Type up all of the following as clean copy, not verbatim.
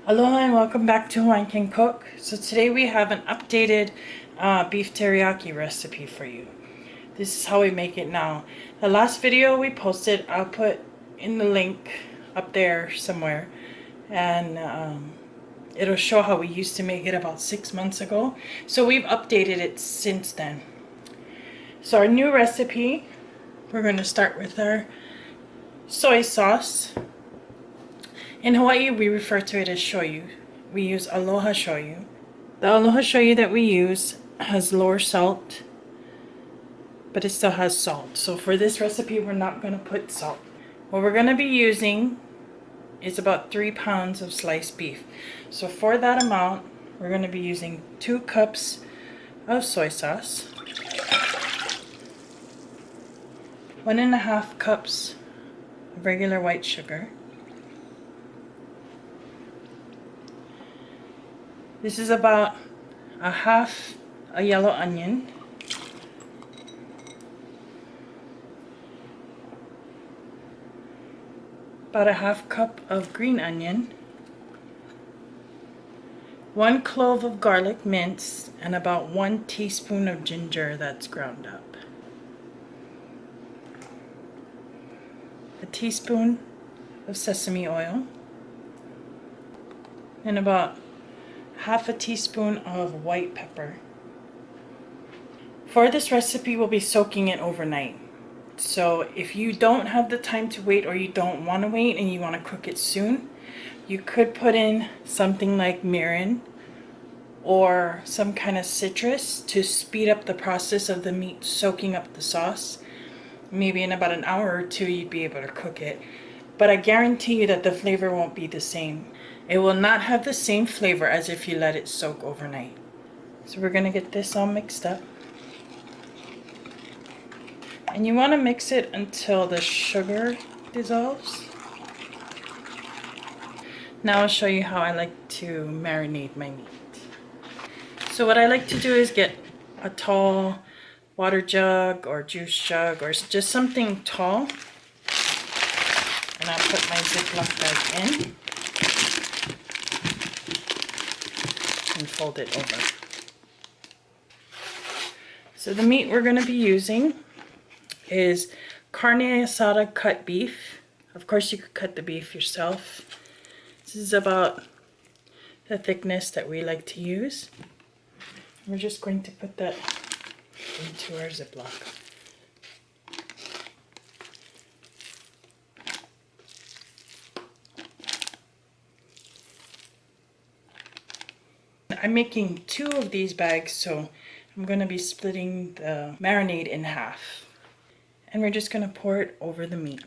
Aloha and welcome back to Hawaiian Can Cook. So today we have an updated beef teriyaki recipe for you. This is how we make it now. The last video we posted, I'll put in the link up there somewhere, and it'll show how we used to make it about 6 months ago. So we've updated it since then. So our new recipe, we're going to start with our soy sauce. In Hawaii, we refer to it as shoyu. We use Aloha Shoyu. The Aloha Shoyu that we use has lower salt, but it still has salt. So for this recipe, we're not going to put salt. What we're going to be using is about 3 pounds of sliced beef. So for that amount, we're going to be using 2 cups of soy sauce, 1.5 cups of regular white sugar. This is about half a yellow onion, about 1/2 cup of green onion, 1 clove of garlic minced, and about 1 teaspoon of ginger that's ground up. A teaspoon of sesame oil, and about 1/2 teaspoon of white pepper. For this recipe, we'll be soaking it overnight. So if you don't have the time to wait, or you don't want to wait and you want to cook it soon, you could put in something like mirin or some kind of citrus to speed up the process of the meat soaking up the sauce. Maybe in about an hour or 2 you'd be able to cook it. But I guarantee you that the flavor won't be the same. It will not have the same flavor as if you let it soak overnight. So we're going to get this all mixed up. And you want to mix it until the sugar dissolves. Now I'll show you how I like to marinate my meat. So what I like to do is get a tall water jug or juice jug, or just something tall. And I'll put my Ziploc bag in and fold it over. So the meat we're going to be using is carne asada cut beef. Of course, you could cut the beef yourself. This is about the thickness that we like to use. We're just going to put that into our Ziploc. I'm making 2 of these bags, so I'm going to be splitting the marinade in half. And we're just going to pour it over the meat.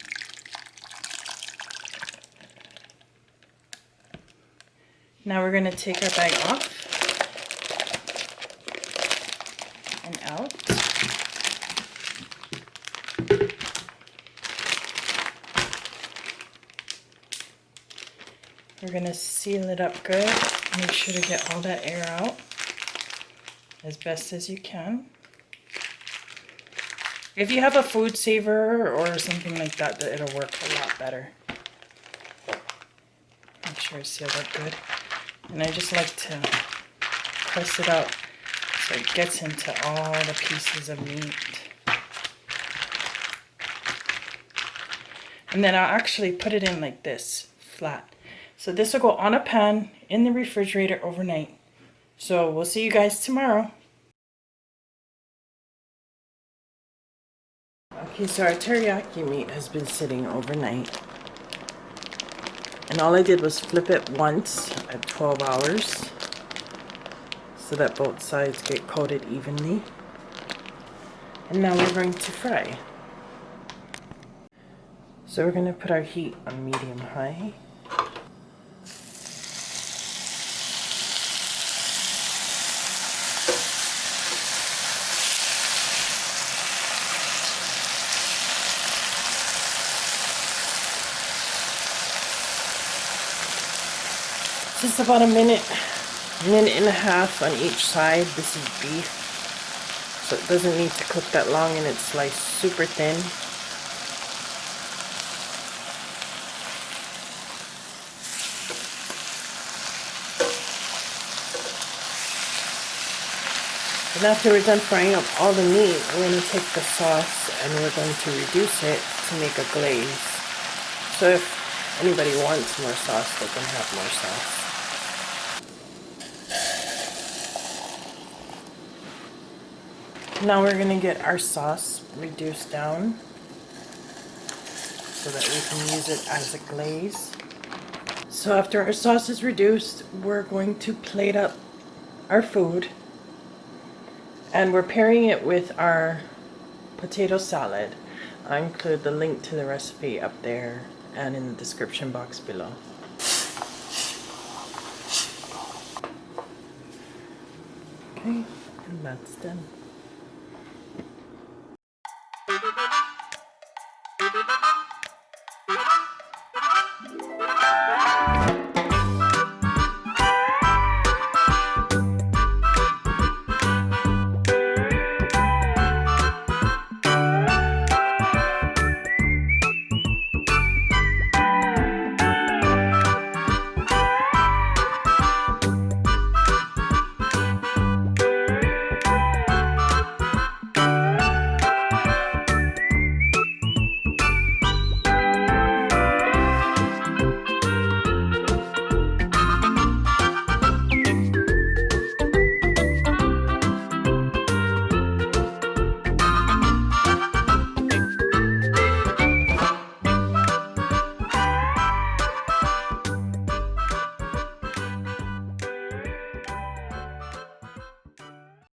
Now we're going to take our bag off and out. We're going to seal it up good. Make sure to get all that air out as best as you can. If you have a food saver or something like that, it'll work a lot better. Make sure it's sealed up good. And I just like to press it out so it gets into all the pieces of meat. And then I'll actually put it in like this, flat. So this will go on a pan in the refrigerator overnight. So we'll see you guys tomorrow. Okay, so our teriyaki meat has been sitting overnight. And all I did was flip it once at 12 hours so that both sides get coated evenly. And now we're going to fry. So we're going to put our heat on medium-high. Just about a minute and a half on each side. This is beef, so it doesn't need to cook that long, and it's sliced super thin. And after we're done frying up all the meat, we're going to take the sauce and we're going to reduce it to make a glaze. So if anybody wants more sauce, they can have more sauce. Now we're going to get our sauce reduced down so that we can use it as a glaze. So after our sauce is reduced, we're going to plate up our food. And we're pairing it with our potato salad. I'll include the link to the recipe up there and in the description box below. Okay, and that's done.